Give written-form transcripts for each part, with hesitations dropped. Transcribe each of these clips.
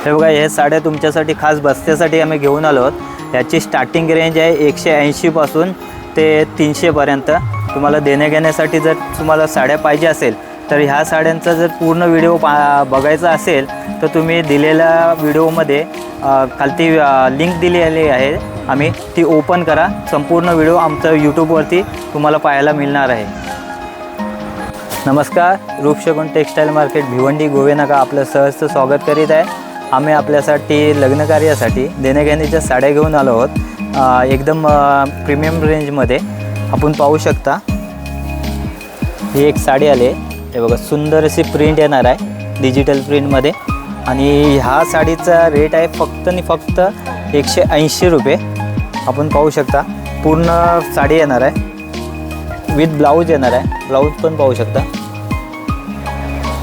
हे बघा, हे साड्या तुमच्यासाठी खास बस्त्यासाठी आम्ही घेऊन आलो आहोत। याची स्टार्टिंग रेंज आहे 180 पासून ते 300 पर्यंत। तुम्हाला देण्याघेण्यासाठी जर तुम्हाला साड्या पाहिजे असेल तर ह्या साड्यांचा जर पूर्ण व्हिडिओ बघायचा असेल तर तुम्ही दिलेल्या व्हिडिओमध्ये खालती लिंक दिलेली आहे, आम्ही ती ओपन करा। संपूर्ण व्हिडिओ आमचं यूट्यूबवरती तुम्हाला पाहायला मिळणार आहे। नमस्कार, रूपशगुन टेक्स्टाईल मार्केट भिवंडी गोवेनाका आपलं सहर्ष स्वागत करीत आहे। आम्ही आपल्यासाठी लग्न कार्यासाठी देण्याघेण्याच्या साड्या घेऊन आलो आहोत, एकदम प्रीमियम रेंजमध्ये। आपण पाहू शकता ही एक साडी आली आहे, हे बघा सुंदर अशी प्रिंट येणार आहे डिजिटल प्रिंटमध्ये। आणि ह्या साडीचा रेट आहे फक्त आणि फक्त 180 रुपये। आपण पाहू शकता पूर्ण साडी येणार आहे, विथ ब्लाऊज येणार आहे, ब्लाऊज पण पाहू शकता।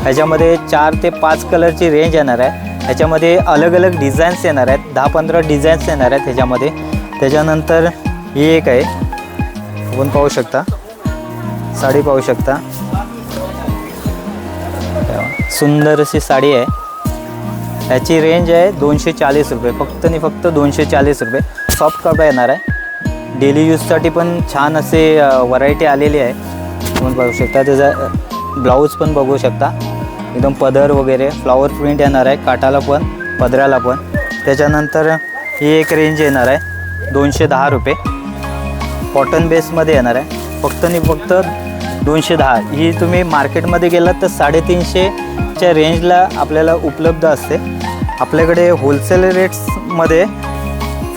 ह्याच्यामध्ये 4 ते 5 कलरची रेंज येणार आहे। ह्याच्यामध्ये अलग अलग डिझाईन्स येणार आहेत, 10-15 डिझाईन्स येणार आहेत ह्याच्यामध्ये। त्याच्यानंतर ही एक आहे, आपण पाहू शकता साडी पाहू शकता, सुंदर अशी साडी आहे। ह्याची रेंज आहे 240 रुपये, फक्त आणि फक्त 240 रुपये। सॉफ्ट कपडा येणार आहे, डेली यूजसाठी पण छान असे व्हरायटी आलेली आहे। आपण पाहू शकता त्याचा ब्लाऊज पण बघू शकता, एकदम पदर वगैरे फ्लॉवर प्रिंट येणार आहे, काठाला पण पदराला पण। त्याच्यानंतर ही एक रेंज येणार आहे 210 रुपये, कॉटन बेसमध्ये येणार आहे, फक्त आणि फक्त 210। ही तुम्ही मार्केटमध्ये गेलात तर 350च्या रेंजला आपल्याला उपलब्ध असते। आपल्याकडे होलसेल रेट्समध्ये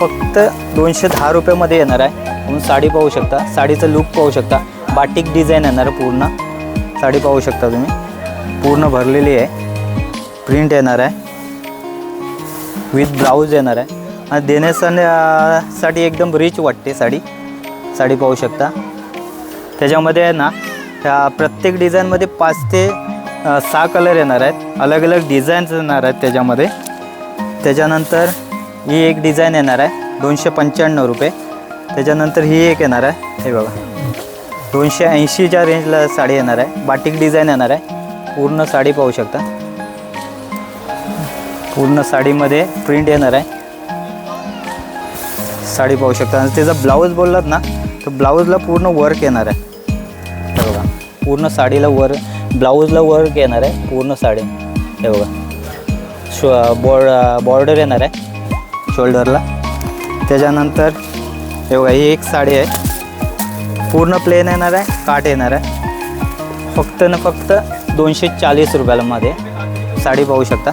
फक्त 210 रुपयामध्ये येणार आहे। म्हणून साडी पाहू शकता, साडीचं लुक पाहू शकता, बाटिक डिझाईन येणार पूर्ण साडी पाहू शकता तुम्ही, पूर्ण भरलेली आहे, प्रिंट येणार आहे, विथ ब्लाऊज येणार आहे। आणि देण्यासाठी एकदम रिच वाटते साडी पाहू शकता। त्याच्यामध्ये आहे ना त्या प्रत्येक डिझाईनमध्ये 5 ते 6 कलर येणार आहेत, अलग अलग डिझाईन्स येणार आहेत त्याच्यामध्ये। त्याच्यानंतर ही एक डिझाईन येणार आहे 295 रुपये। त्याच्यानंतर ही एक येणार आहे, हे बघा 280च्या रेंजला साडी येणार आहे, बाटिक डिझाईन येणार आहे। पूर्ण साडी पाहू शकता, पूर्ण साडीमध्ये प्रिंट येणार आहे, साडी पाहू शकता। आणि त्याचा ब्लाऊज बोललात ना तर ब्लाऊजला पूर्ण वर्क येणार आहे, हे बघा पूर्ण साडीला ब्लाऊजला वर्क येणार आहे पूर्ण साडी। हे बघा बॉर्डर येणार आहे शोल्डरला। त्याच्यानंतर हे बघा ही एक साडी आहे, पूर्ण प्लेन येणार आहे, काठ येणार आहे, फक्त ना फक्त 240 रुपयामध्ये साडी पाहू शकता।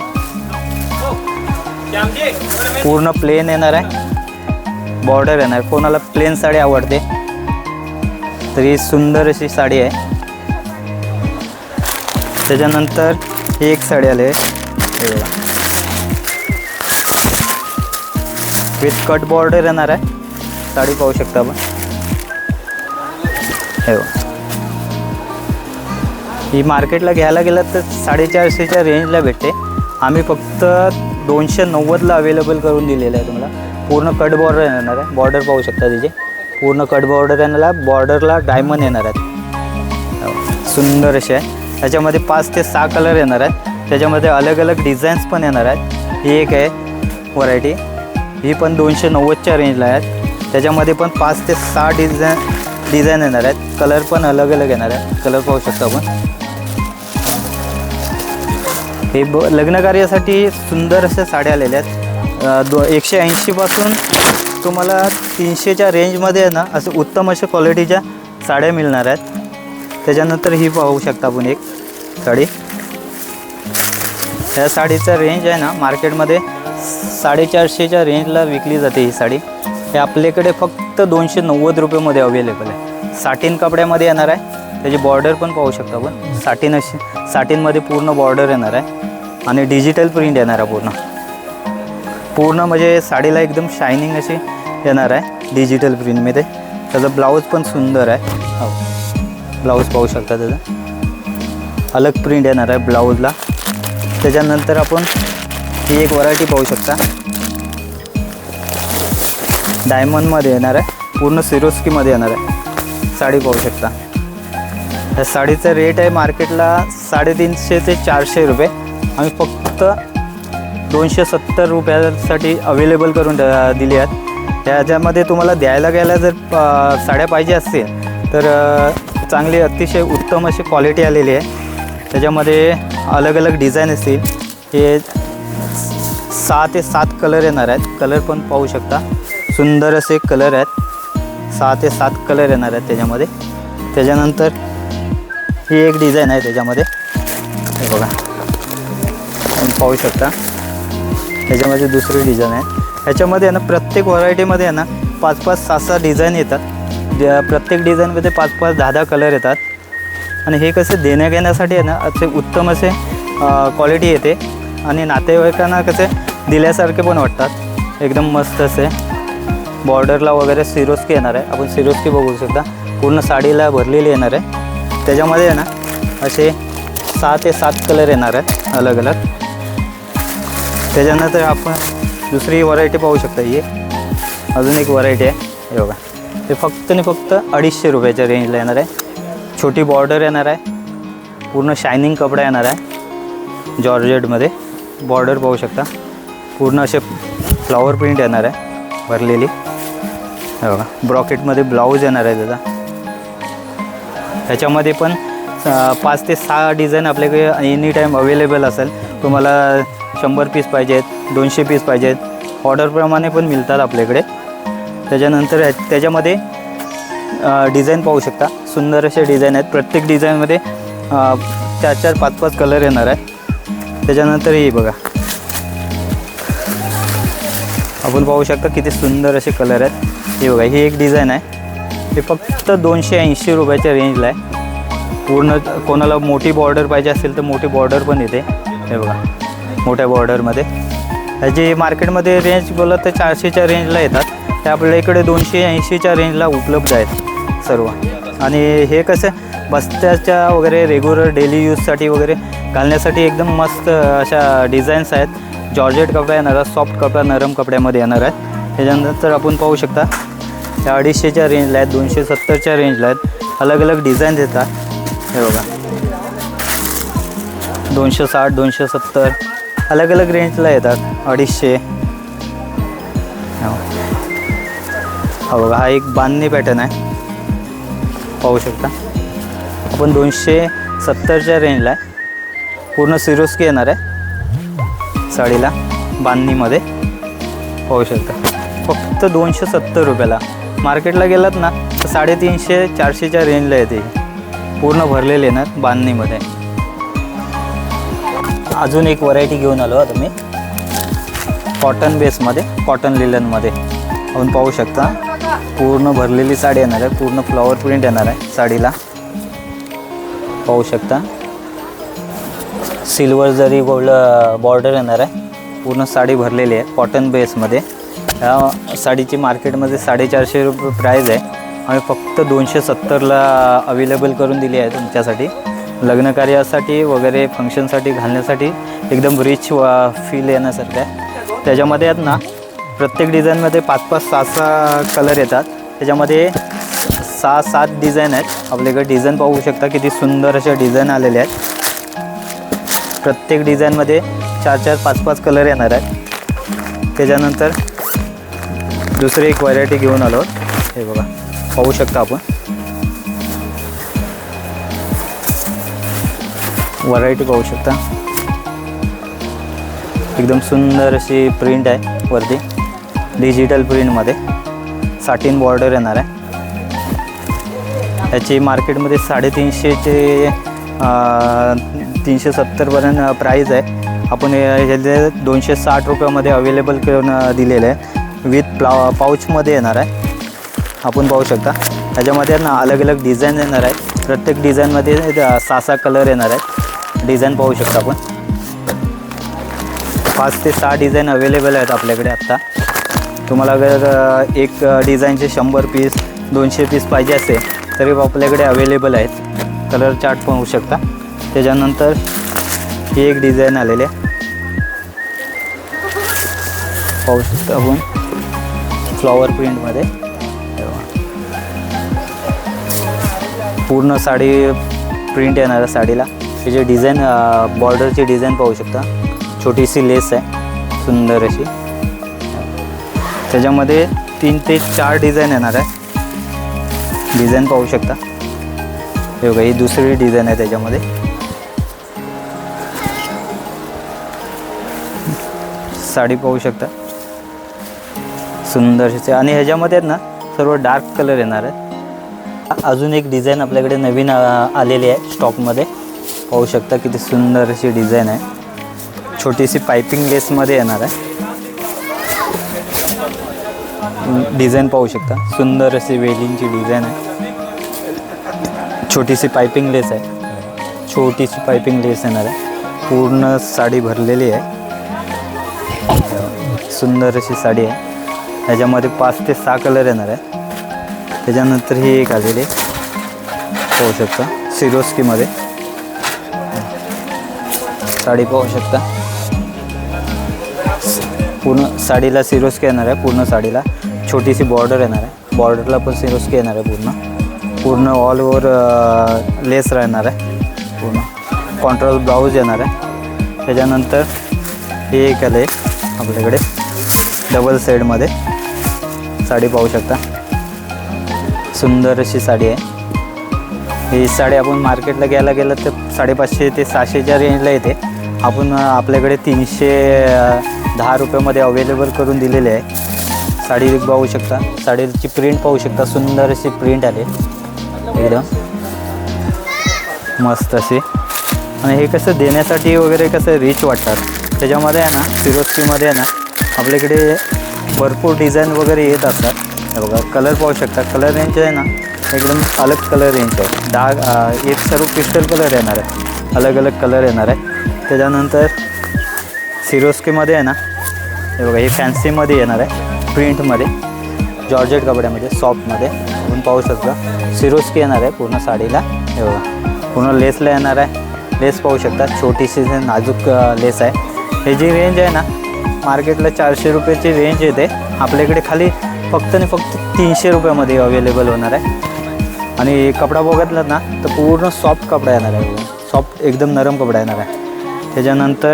पूर्ण प्लेन येणार आहे, बॉर्डर येणार। कोणाला प्लेन साडी आवडते तर ही सुंदर अशी साडी आहे। त्याच्यानंतर ही एक साडी आली आहे, हे बघा विथ कट बॉर्डर येणार आहे, साडी पाहू शकता आपण। हे बघा ही मार्केटला घ्यायला गेलं तर 450च्या रेंजला भेटते, आम्ही फक्त 290ला अवेलेबल करून दिलेलं आहे तुम्हाला। पूर्ण कट बॉर्डर येणार आहे, बॉर्डर पाहू शकता तिचे, पूर्ण कट बॉर्डर येणार, बॉर्डरला डायमंड येणार आहेत, सुंदर असे आहे। त्याच्यामध्ये 5 ते 6 कलर येणार आहेत, त्याच्यामध्ये अलग अलग डिझाईन्स पण येणार आहेत। ही एक आहे व्हरायटी, ही पण 290च्या रेंजला आहेत। त्याच्यामध्ये पण 5 ते 6 डिझाईन येणार आहेत, कलर पण अलग अलग येणार आहेत, कलर पाहू शकता आपण। हे लग्न कार्यासाठी सुंदर अशा साड्या आलेल्या आहेत, 180 पासून तुम्हाला 300च्या रेंजमध्ये आहे ना असं उत्तम अशा क्वालिटीच्या साड्या मिळणार आहेत। त्याच्यानंतर ही पाहू शकता आपण एक साडी, ह्या साडीचा रेंज आहे ना मार्केटमध्ये 450च्या रेंजला विकली जाते ही साडी। हे आपल्याकडे फक्त 290 रुपयामध्ये अवेलेबल आहे, साटिन कपड्यामध्ये येणार आहे। त्याची बॉर्डर पण पाहू शकता आपण, साटिनमध्ये पूर्ण बॉर्डर येणार आहे आणि डिजिटल प्रिंट येणार आहे पूर्ण म्हणजे साडीला एकदम शायनिंग अशी येणार आहे डिजिटल प्रिंटमध्ये। त्याचा ब्लाऊज पण सुंदर आहे, हो ब्लाऊज पाहू शकता, त्याचा अलग प्रिंट येणार आहे ब्लाऊजला। त्याच्यानंतर आपण ही एक व्हरायटी पाहू शकता, डायमंडमध्ये येणार आहे, पूर्ण सिरोस्कीमध्ये येणार आहे, साडी पाहू शकता। या साडीचा रेट आहे मार्केटला 350 ते 400 रुपये, आम्ही फक्त 270 रुपयासाठी अवेलेबल करून दिली आहेत. त्याच्यामध्ये तुम्हाला द्यायला गेल्या जर साड्या पाहिजे असतील तर चांगली अतिशय उत्तम अशी क्वालिटी आलेली आहे. त्याच्यामध्ये अलग अलग डिझाईन असतील. हे 6 ते 7 कलर येणार आहेत. कलर पण पाहू शकता, सुंदर असे कलर आहेत. 6 ते 7 कलर येणार आहेत त्याच्यामध्ये. त्याच्यानंतर ही एक डिझाईन आहे त्याच्यामध्ये, हे बघा आपण पाहू शकता. त्याच्यामध्ये दुसरी डिझाईन आहे. ह्याच्यामध्ये आहे ना प्रत्येक व्हरायटीमध्ये आहे ना 5-5, 6-6 डिझाईन येतात. प्रत्येक डिझाईनमध्ये 5-5, 10-10 कलर येतात. आणि हे कसं देण्या घेण्यासाठी आहे ना असे उत्तम असे क्वालिटी येते आणि नातेवाईकांना कसे दिल्यासारखे पण वाटतात. एकदम मस्त असे बॉर्डरला वगैरे सिरोस्की येणार आहे. आपण सिरोस्की बघू शकता, पूर्ण साडीला भरलेली येणार आहे. त्याच्यामध्ये आहे ना असे 6 ते 7 कलर येणार आहेत अलग अलग. त्याच्यानंतर आपण दुसरी व्हरायटी पाहू शकता. ही अजून एक व्हरायटी आहे, हे बघा. ते फक्त आणि फक्त 250 रुपयाच्या रेंजला येणार आहे. छोटी बॉर्डर येणार आहे, पूर्ण शायनिंग कपडा येणार आहे जॉर्जेटमध्ये. बॉर्डर पाहू शकता, पूर्ण असे फ्लॉवर प्रिंट येणार आहे भरलेली, हे बघा. ब्रॉकेटमध्ये ब्लाऊज येणार आहे त्याचा. ह्याच्यामध्ये पण 5 ते 6 डिझाईन आपल्याकडे एनी टाईम अवेलेबल असेल. तुम्हाला 100 पीस पाहिजेत, 200 पीस पाहिजेत, ऑर्डरप्रमाणे पण मिळतात आपल्याकडे. त्याच्यानंतर त्याच्यामध्ये डिझाईन पाहू शकता, सुंदर असे डिझाईन आहेत. प्रत्येक डिझाईनमध्ये 4-4, 5-5 कलर येणार आहे. त्याच्यानंतर ही बघा, आपण पाहू शकता किती सुंदर असे कलर आहेत. हे बघा, ही एक डिझाईन आहे. हे फक्त 280 रुपयाच्या रेंजला आहे. पूर्ण कोणाला मोठी बॉर्डर पाहिजे असेल तर मोठी बॉर्डर पण येते, हे बघा, मोठ्या बॉर्डरमध्ये. ह्याची मार्केटमध्ये रेंज बोलत तर 400च्या रेंजला येतात. ते आपल्या इकडे 280च्या रेंजला उपलब्ध आहेत सर्व. आणि हे कसं बस्त्याच्या वगैरे रेग्युलर डेली यूजसाठी वगैरे घालण्यासाठी एकदम मस्त अशा डिझाईन्स आहेत. जॉर्जेट कपडा येणार आहे, सॉफ्ट कपडा, नरम कपड्यामध्ये येणार आहे. त्याच्यानंतर आपण पाहू शकता त्या 250च्या रेंजला आहेत, 270च्या रेंजला आहेत. अलग अलग डिझाईन येतात, हे बघा. 260, 270 अलग अलग रेंजला येतात. 250, हा बघा, हा एक बांधणी पॅटर्न आहे, पाहू शकता. आपण 270च्या रेंजला आहे. पूर्ण सिरोस्की येणार आहे साडीला बांधणीमध्ये, पाहू शकता. फक्त 270 रुपयाला. मार्केटला गेलात ना तर 350, 400च्या रेंजला येते. पूर्ण भरलेले येणार बांधणीमध्ये. अजून एक व्हरायटी घेऊन आलो आता मी, कॉटन बेसमध्ये, कॉटन लिलनमध्ये. आपण पाहू शकता पूर्ण भरलेली साडी येणार आहे. पूर्ण फ्लॉवर प्रिंट येणार आहे साडीला, पाहू शकता. सिल्वर जरी गोल्ड बॉर्डर येणार आहे. पूर्ण साडी भरलेली आहे कॉटन बेसमध्ये. या साडीची मार्केटमध्ये 450 रुपये प्राईज आहे आणि फक्त 270ला अवेलेबल करून दिली आहे तुमच्यासाठी. लग्नकार्यासाठी वगैरे फंक्शनसाठी घालण्यासाठी एकदम रिच फील येण्यासारखं आहे. त्याच्यामध्ये आहेत ना प्रत्येक डिझाईनमध्ये 5-5, 6-6 कलर येतात. त्याच्यामध्ये 6-7 डिझाईन आहेत. आपल्याकडे डिझाईन पाहू शकता किती सुंदर अशा डिझाईन आलेल्या आहेत. प्रत्येक डिझाईनमध्ये 4-4, 5-5 कलर येणार आहेत. त्याच्यानंतर दुसरी एक व्हरायटी घेऊन आलो, हे बघा, पाहू शकता आपण. व्हरायटी पाहू शकता, एकदम सुंदर अशी प्रिंट आहे वरती, डिजिटल प्रिंटमध्ये. साटिन बॉर्डर येणार आहे. ह्याची मार्केटमध्ये 350 370पर्यंत प्राईज आहे. आपण हे 260 रुपयामध्ये अवेलेबल करून दिलेलं आहे. विथ पाऊचमध्ये येणार आहे, आपण पाहू शकता. ह्याच्यामध्ये ना अलग अलग डिझाईन येणार आहे. प्रत्येक डिझाईनमध्ये 6-6 कलर येणार आहेत. डिझाईन पाहू शकता आपण. 5 ते 6 डिझाईन अवेलेबल आहेत आपल्याकडे आत्ता. तुम्हाला अगर एक डिझाईनचे 100 पीस, 200 पीस पाहिजे असेल तरी आपल्याकडे अवेलेबल आहेत. कलर चार्ट पण होऊ शकता. त्याच्यानंतर ही एक डिझाईन आलेली आहे, पाहू शकता आपण, फ्लॉवर प्रिंटमध्ये. पूर्ण साडी प्रिंट येणार आहे साडीला. त्याची डिझाईन, बॉर्डरची डिझाईन पाहू शकता. छोटीशी लेस आहे, सुंदर अशी. त्याच्यामध्ये 3 ते 4 डिझाईन येणार आहे. डिझाईन पाहू शकता. हे बघा, ही दुसरी डिझाईन आहे त्याच्यामध्ये. साडी पाहू शकता सुंदरशी. आणि ह्याच्यामध्ये आहेत ना सर्व डार्क कलर येणार आहे. अजून एक डिझाईन आपल्याकडे नवीन आलेली आहे स्टॉकमध्ये. पाहू शकता किती सुंदर अशी डिझाईन आहे. छोटीशी पायपिंग लेसमध्ये येणार आहे. डिझाईन पाहू शकता सुंदर अशी वेलिंगची डिझाईन आहे. छोटीशी पायपिंग लेस आहे. छोटीशी पायपिंग लेस येणार आहे. पूर्ण साडी भरलेली आहे. सुंदर अशी साडी आहे. ह्याच्यामध्ये 5 ते 6 कलर येणार आहे. त्याच्यानंतर ही एक आलेली पाहू शकता सिरोस्कीमध्ये साडी पाहू शकता. पूर्ण साडीला सिरोस्की येणार आहे. पूर्ण साडीला छोटीशी बॉर्डर येणार आहे. बॉर्डरला पण सिरोस्की येणार आहे. पूर्ण ऑल ओव्हर लेस राहणार आहे. पूर्ण कॉन्ट्रास्ट ब्लाऊज येणार आहे. त्याच्यानंतर हे एक आलं आहे आपल्याकडे डबल साईडमध्ये साडी पाहू शकता. सुंदर अशी साडी आहे. ही साडी आपण मार्केटला घ्यायला गेलं तर 550 ते 600च्या रेंजला येते. आपण आपल्याकडे 310 रुपयामध्ये अवेलेबल करून दिलेले आहे. साडी पाहू शकता. साडीची प्रिंट पाहू शकता. सुंदर अशी प्रिंट आली एकदम मस्त अशी. आणि हे कसं देण्यासाठी वगैरे कसं रिच वाटतात. त्याच्यामध्ये आहे ना सिरोस्कीमध्ये आहे ना आपल्याकडे भरपूर डिझाईन वगैरे येत असतात. हे बघा कलर पाहू शकता. कलर रेंज आहे ना एकदम अलग कलर रेंज आहे. डार्क एक सर्व क्रिस्टल कलर येणार आहे. अलग अलग कलर येणार आहे. त्याच्यानंतर सिरोस्कीमध्ये आहे ना हे बघा हे फॅन्सीमध्ये येणार आहे. प्रिंटमध्ये जॉर्जेट कपड्यामध्ये सॉफ्टमध्ये आपण पाहू शकता. सिरोस्की येणार आहे पूर्ण साडीला. हे बघा पूर्ण लेसला येणार आहे. लेस पाहू शकता. छोटीशी नाजूक लेस आहे. हे जी रेंज आहे ना मार्केटला 400 रुपयाची रेंज येते. आपल्याकडे खाली फक्त आणि फक्त 300 रुपयामध्ये अवेलेबल होणार आहे. आणि कपडा बघितला ना तर पूर्ण सॉफ्ट कपडा येणार आहे. सॉफ्ट एकदम नरम कपडा येणार आहे. त्याच्यानंतर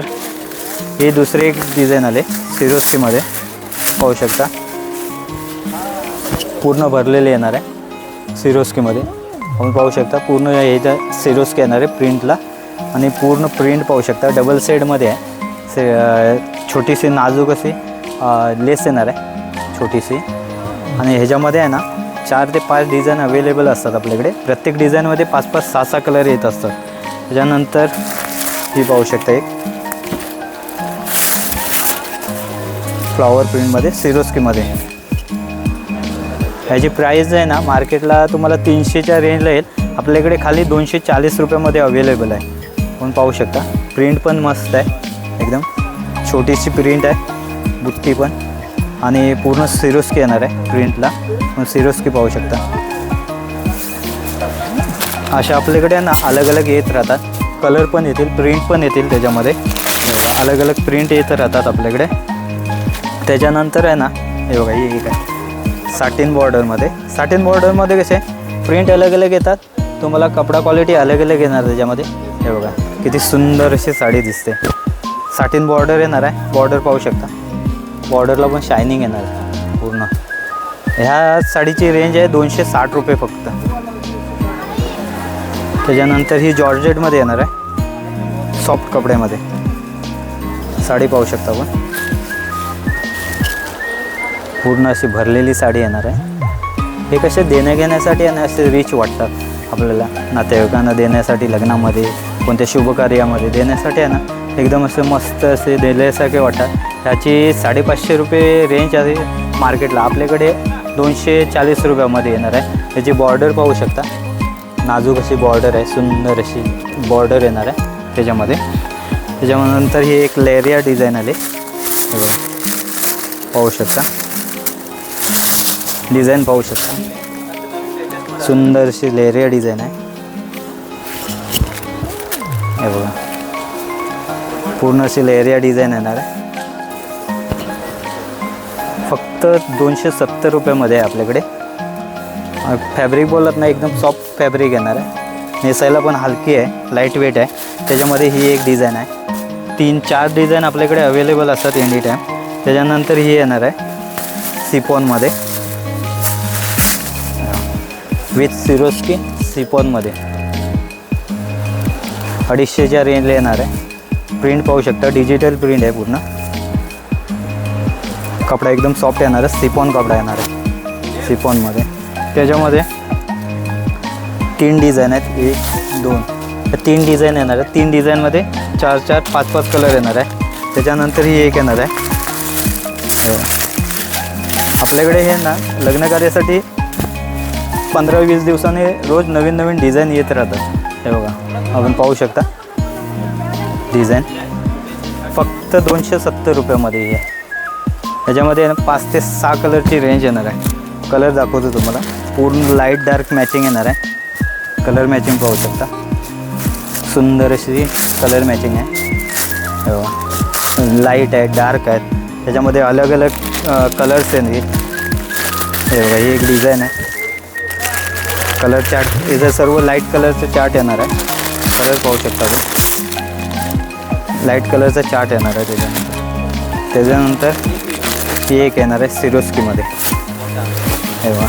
हे दुसरे एक डिझाईन आले सिरोस्कीमध्ये पाहू शकता. पूर्ण भरलेले येणार आहे सिरोस्कीमध्ये. आपण पाहू शकता पूर्ण ह्याच्या सिरोस्की येणार आहे प्रिंटला. आणि पूर्ण प्रिंट पाहू शकता. डबल साईडमध्ये आहे. छोटीशी नाजूक अशी लेस येणार आहे छोटीशी. आणि ह्याच्यामध्ये आहे ना 4 ते 5 डिझाईन अवेलेबल असतात आपल्याकडे. प्रत्येक डिझाईनमध्ये 5-5, 6-6 कलर येत असतात. त्याच्यानंतर ही पाहू शकता एक फ्लॉवर प्रिंटमध्ये सिरोस्कीमध्ये. ह्याची प्राईस आहे ना मार्केटला तुम्हाला 300च्या रेंजला येईल. आपल्याकडे खाली 240 रुपयामध्ये अवेलेबल आहे. आपण पाहू शकता. प्रिंट पण मस्त आहे एकदम. छोटीशी प्रिंट आहे. बुट्टी पण. आणि पूर्ण सिरोस्की येणार आहे प्रिंटला. पण सिरोस्की पाहू शकता. अशा आपल्याकडे ना अलग अलग येत राहतात. कलर पण येतील. प्रिंट पण येतील त्याच्यामध्ये. अलग अलग प्रिंट येत राहतात आपल्याकडे. त्याच्यानंतर आहे ना हे बघा ही एक आहे साटिन बॉर्डरमध्ये. साटिन बॉर्डरमध्ये कसे प्रिंट अलग अलग येतात. तुम्हाला कपडा क्वालिटी अलग अलग येणार त्याच्यामध्ये. हे बघा किती सुंदर अशी साडी दिसते. साटिन बॉर्डर येणार आहे. बॉर्डर पाहू शकता. बॉर्डरला पण शायनिंग येणार आहे पूर्ण. ह्या साडीची रेंज आहे 260 रुपये फक्त. त्याच्यानंतर ही जॉर्जेटमध्ये येणार आहे सॉफ्ट कपड्यामध्ये. साडी पाहू शकता आपण. पूर्ण अशी भरलेली साडी येणार आहे. हे कसे देण्याघेण्यासाठी आणि असे रिच वाटतात आपल्याला. नातेवाईकांना देण्यासाठी, लग्नामध्ये, कोणत्या शुभकार्यामध्ये देण्यासाठी आहे ना एकदम असं मस्त असे दिल्यासारखे वाटतात. ह्याची 550 रुपये रेंज आहे मार्केटला. आपल्याकडे 240 रुपयामध्ये येणार आहे. याची बॉर्डर पाहू शकता. नाजूक अशी बॉर्डर आहे. सुंदर अशी बॉर्डर येणार आहे त्याच्यामध्ये. त्याच्यानंतर ही एक लेरिया डिझाईन आली पाहू शकता. डिझाईन पाहू शकता. सुंदर अशी लेरिया डिझाईन आहे. हे बघा पूर्ण अशी लेरिया डिझाईन येणार आहे. फक्त 270 रुपयामध्ये आहे आपल्याकडे. फॅब्रिक बोलत नाही एकदम सॉफ्ट फॅब्रिक येणार आहे. नेसायला पण हलकी आहे. लाईट वेट आहे. त्याच्यामध्ये ही एक डिझाईन आहे. 3-4 डिझाईन आपल्याकडे अवेलेबल असतात एनी टाईम. त्याच्यानंतर ही येणार आहे सिफॉनमध्ये विथ सिरोस्की सिफॉनमध्ये 250च्या रेंजला येणार आहे. प्रिंट पाहू शकता, डिजिटल प्रिंट आहे पूर्ण. कपडा एकदम सॉफ्ट येणार आहे, सिफॉन कपडा येणार आहे सिफॉनमध्ये. त्याच्यामध्ये 3 डिझाईन आहेत, 1 2 3 डिझाईन येणार आहे. 3 डिझाईनमध्ये 4-4 5-5 कलर येणार आहे. त्याच्यानंतर ही एक येणार आहे. आपल्याकडे हे ना लग्न कार्यासाठी 15-20 दिवसांनी रोज नवीन नवीन डिझाईन येत राहतात. हे बघा, आपण पाहू शकता डिझाईन. फक्त 270 रुपयामध्ये आहे. ह्याच्यामध्ये 5 ते 6 कलरची रेंज येणार आहे. कलर दाखवतो तुम्हाला. पूर्ण लाईट डार्क मॅचिंग येणार आहे. कलर मॅचिंग पाहू शकता, सुंदर अशी कलर मॅचिंग आहे. हे बघा, लाईट आहे, डार्क आहेत. त्याच्यामध्ये अलग अलग कलर्स आहेत. हे बघा, ही एक डिझाईन आहे. कलर चार्ट इथं सर्व लाईट कलरचं चार्ट येणार आहे. कलर पाहू शकता तुम्ही, लाईट कलरचा चार्ट येणार आहे. त्याच्यानंतर ही एक येणार आहे सिरोस्कीमध्ये. हे बघा,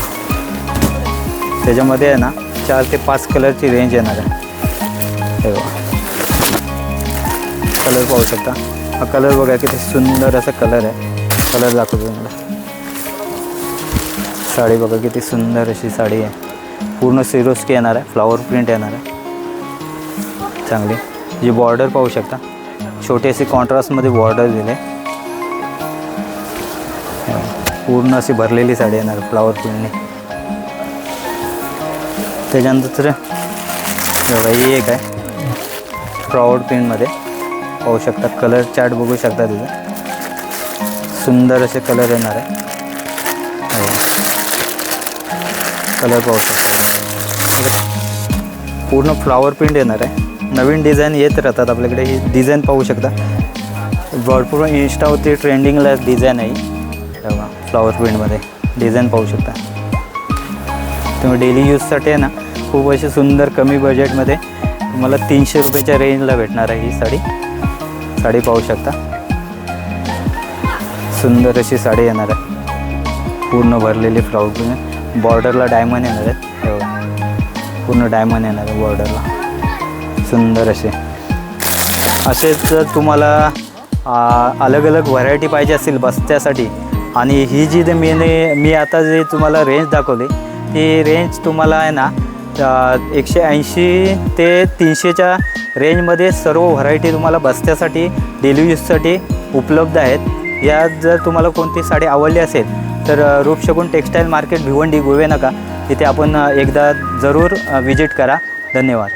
त्याच्यामध्ये आहे ना 4 ते 5 कलरची रेंज येणार आहे. हे बघा, कलर पाहू शकता. हा कलर बघा किती सुंदर असा कलर आहे. कलर दाखवतो तुम्हाला. साडी बघा किती सुंदर अशी साडी आहे. पूर्ण सिरोस्की येणार आहे, फ्लॉवर प्रिंट येणार आहे चांगली. जी बॉर्डर पाहू शकता, छोटी अशी कॉन्ट्रास्टमध्ये बॉर्डर दिले. पूर्ण अशी भरलेली साडी येणार फ्लॉवर प्रिंटने. त्याच्यानंतर बघा, ही एक आहे फ्लॉवर प्रिंटमध्ये. पाहू शकता, कलर चार्ट बघू शकता. तिथं सुंदर असे कलर येणार आहे. कलर पाहू शकता. पूर्ण फ्लॉवर प्रिंट येणार आहे. नवीन डिझाईन येत राहतात आपल्याकडे. ही डिझाईन पाहू शकता, भरपूर इंस्टावरती ट्रेंडिंगला डिझाईन आहे. बघा, फ्लॉवर प्रिंटमध्ये डिझाईन पाहू शकता तुम्ही. डेली यूजसाठी आहे ना खूप अशी सुंदर कमी बजेटमध्ये तुम्हाला 300 रुपयाच्या रेंजला भेटणार आहे. ही साडी पाहू शकता, सुंदर अशी साडी येणार आहे. पूर्ण भरलेली फ्लॉवर प्रिंट. बॉर्डरला डायमंड येणार आहेत. हे बघा, पूर्ण डायमंड येणार आहे बॉर्डरला. सुंदर असेच जर तुम्हाला अलग अलग व्हरायटी पाहिजे असेल बस्त्यासाठी, आणि ही जी मी आता जे तुम्हाला रेंज दाखवली, ती रेंज तुम्हाला आहे ना 180 ते 300च्या रेंजमध्ये सर्व व्हरायटी तुम्हाला बस्त्यासाठी डेली यूजसाठी उपलब्ध आहेत. यात जर तुम्हाला कोणती साडी आवडली असेल तर रूपशगुन टेक्स्टाईल मार्केट भिवंडी गोवे नका, तिथे आपण एकदा जरूर विजिट करा. धन्यवाद.